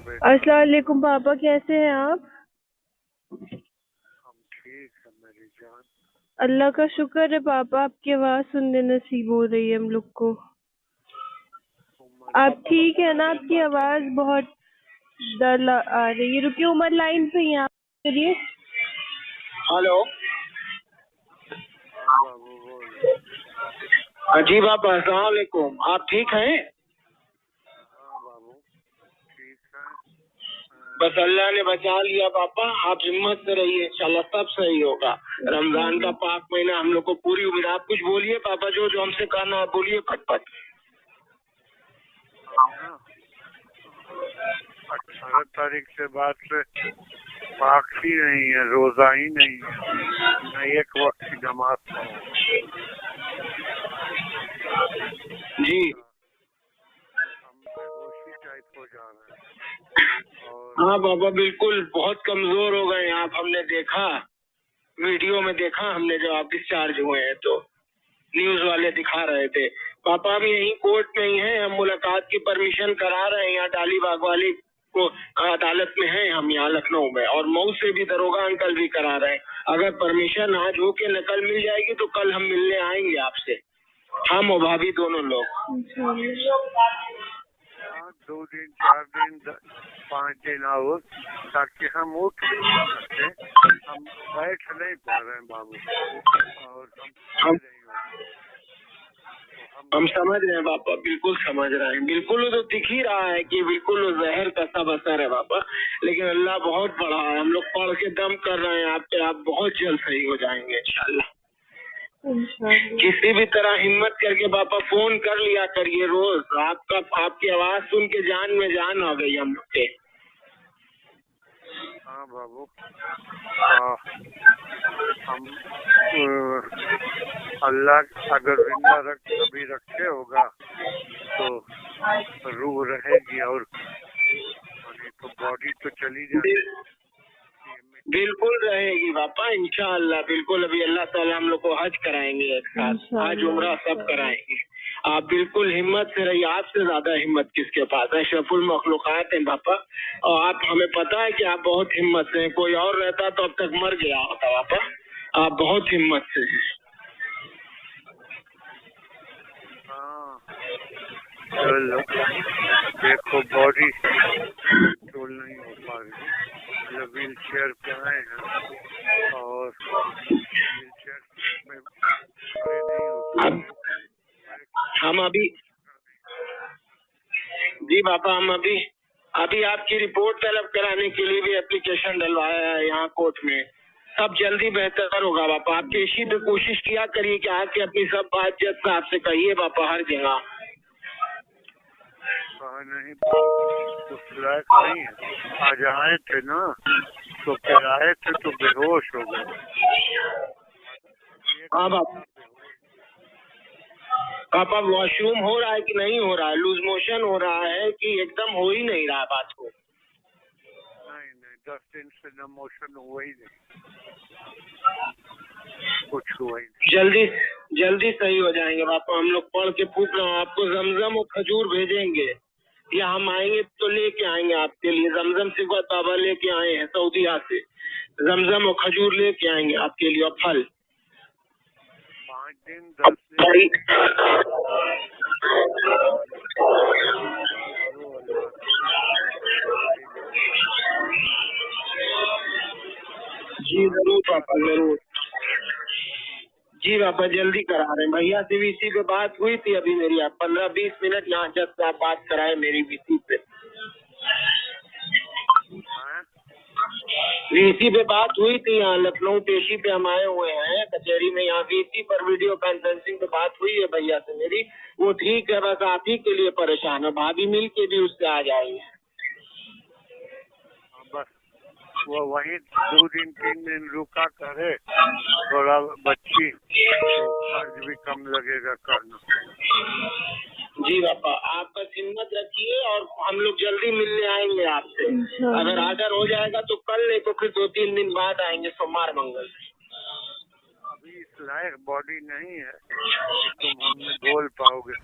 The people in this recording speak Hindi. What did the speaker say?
बेटा। अस्सलाम वालेकुम पापा, कैसे हैं आप? हम ठीक है मेरी जान। अल्लाह का शुक्र है पापा, आपकी आवाज़ सुनने नसीब हो रही है हम लोग को। आप ठीक है ना? आपकी आवाज़ बहुत डल आ रही है। रुकिए, उमर लाइन पे ही हैं आप। करिए। हेलो। हाँ बाबू बोल। जी बाबा, अस्सलाम वालेकुम। आप ठीक हैं? हाँ बाबू ठीक है। बस अल्लाह ने बचा लिया पापा। आप हिम्मत से रहिए, इंशाल्लाह सब सही होगा। रमजान का पाक महीना हम लोग को पूरी उम्मीद। आप कुछ बोलिए पापा, जो जो हमसे कहना है बोलिए फटफट। हम ना 18 तारीख से बाद से पाक ही नहीं है, रोजा ही नहीं है, न एक वक्त की नमाज पढ़ो। जी हम बेहोशी टाइप हो जा रहे हैं। और हाँ बाबा, बिल्कुल बहुत कमजोर हो गए आप। हमने देखा, वीडियो में देखा हमने, जब आप डिस्चार्ज हुए हैं तो न्यूज वाले दिखा रहे थे। पापा हम यहीं कोर्ट में ही हैं। हम मुलाकात की परमिशन करा रहे हैं यहाँ डालीबाग वाली को अदालत में हैं हम, यहाँ लखनऊ में। और मऊ से भी दरोगा अंकल भी करा रहे हैं। अगर परमिशन आज हो के नकल मिल जाएगी तो कल हम मिलने आएंगे आपसे, हम और भाभी दोनों लोग। हाँ 2 दिन 4 दिन 5 दिन और, ताकि हम उठ सकते। हम बैठ नहीं पा रहे हैं बाबू, और हम समझ रहे हैं पापा, बिल्कुल समझ रहे हैं। बिल्कुल वो तो दिख ही रहा है कि बिल्कुल वो जहर का सब असर है पापा। लेकिन अल्लाह बहुत बड़ा है। हम लोग पढ़ के दम कर रहे हैं आप पे। आप बहुत जल्द सही हो जाएंगे इंशाल्लाह। किसी भी तरह हिम्मत करके पापा फोन कर लिया करिए रोज। आपकी आवाज सुन के जान में जान आ गई हम लोग के। हाँ बाबू, हम अल्लाह अगर जिंदा कभी रखे होगा तो रूह रहेगी, और तो बॉडी तो चली जाएगी। बिल्कुल रहेगी पापा इंशाअल्लाह। बिल्कुल अभी अल्लाह ताला हम लोग को हज कराएंगे एक साथ, हज उम्रा सब कराएंगे। आप बिल्कुल हिम्मत से रहिए। आपसे ज्यादा हिम्मत किसके पास है? अशरफुल मखलूकात हैं पापा। और आप, हमें पता है कि आप बहुत हिम्मत से हैं। कोई और रहता तो अब तक मर गया होता पापा। आप बहुत हिम्मत से हैं। हाँ चलो, देखो बॉडी कंट्रोल नहीं हो पा रही, मतलब व्हील चेयर पे आए हैं और व्हील चेयर में खड़े नहीं हो पा रहे। हम अभी, जी पापा, हम अभी आपकी रिपोर्ट तलब कराने के लिए भी एप्लीकेशन डलवाया है यहाँ कोर्ट में। सब जल्दी बेहतर होगा पापा। आपके इसी पे कोशिश किया करिए कि आके अपनी सब बात जज साहब से कहिए पापा, हर जगह। नहीं उस लायक नहीं है। आज आए थे ना, तो फिर आए थे तो बेहोश हो गए। हाँ पापा, वॉशरूम हो रहा है कि नहीं हो रहा है? लूज मोशन हो रहा है कि एकदम हो ही नहीं रहा बात को? नहीं 10 दिन से न मोशन हुआ ही नहीं, कुछ हुआ ही नहीं। जल्दी सही हो जाएंगे पापा। हम लोग पढ़ के फूक रहे हैं। आपको जमजम और खजूर भेजेंगे, या हम आएंगे तो लेके आएंगे आपके लिए। जमजम से बाबा लेके आए हैं सऊदीया से। जमजम और खजूर लेके आएंगे आपके लिए, और फल। 5 दिन 10 दिन जी जरूर पापा, जरूर। जी पापा, जल्दी करा रहे हैं। भैया से वीसी पे बात हुई थी अभी मेरी। आप 15-20 मिनट यहाँ जब से आप बात कराए मेरी वीसी पे। वीसी पे बात हुई थी यहाँ लखनऊ पेशी पे। हम आए हुए हैं कचहरी में, यहाँ वीसी पर वीडियो कॉन्फ्रेंसिंग पे बात हुई है भैया से मेरी। वो ठीक है, बस आप ही के लिए परेशान है। भाभी मिल के भी उससे आ जाएंगे। बस वो वहीं 2 दिन 3 दिन रुका करे, थोड़ा बच्ची तो खर्च भी कम लगेगा करना। जी पापा, आप बस हिम्मत रखिए और हम लोग जल्दी मिलने आएंगे आपसे। अगर आर्डर हो जाएगा तो कल, नहीं तो फिर 2-3 दिन बाद आएंगे, सोमवार मंगल। अभी इस लायक बॉडी नहीं है कि तुम हमें बोल पाओगे।